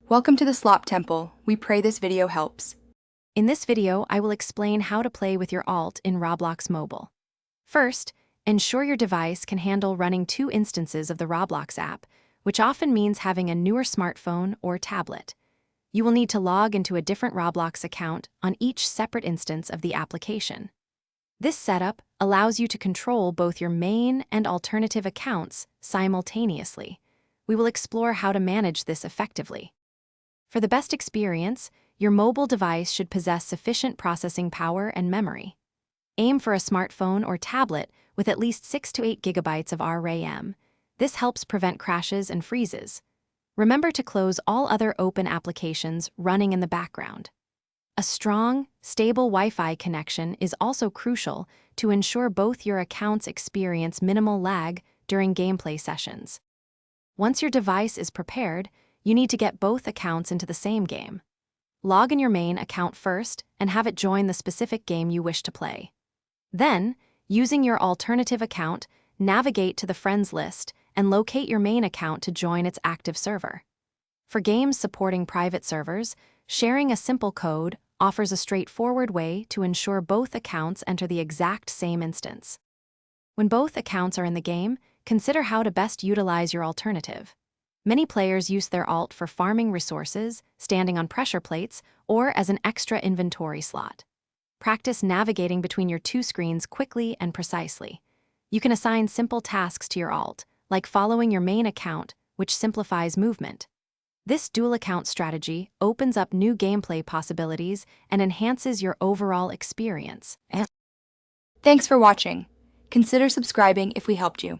Welcome to the Slop Temple. We pray this video helps. In this video, I will explain how to play with your alt in Roblox Mobile. First, ensure your device can handle running 2 instances of the Roblox app, which often means having a newer smartphone or tablet. You will need to log into a different Roblox account on each separate instance of the application. This setup allows you to control both your main and alternative accounts simultaneously. We will explore how to manage this effectively. For the best experience, your mobile device should possess sufficient processing power and memory. Aim for a smartphone or tablet with at least 6 to 8 gigabytes of RAM. This helps prevent crashes and freezes. Remember to close all other open applications running in the background. A strong, stable Wi-Fi connection is also crucial to ensure both your accounts experience minimal lag during gameplay sessions. Once your device is prepared, you need to get both accounts into the same game. Log in your main account first and have it join the specific game you wish to play. Then, using your alternative account, navigate to the friends list and locate your main account to join its active server. For games supporting private servers, sharing a simple code offers a straightforward way to ensure both accounts enter the exact same instance. When both accounts are in the game, consider how to best utilize your alternative. Many players use their alt for farming resources, standing on pressure plates, or as an extra inventory slot. Practice navigating between your 2 screens quickly and precisely. You can assign simple tasks to your alt, like following your main account, which simplifies movement. This dual account strategy opens up new gameplay possibilities and enhances your overall experience. Thanks for watching. Consider subscribing if we helped you.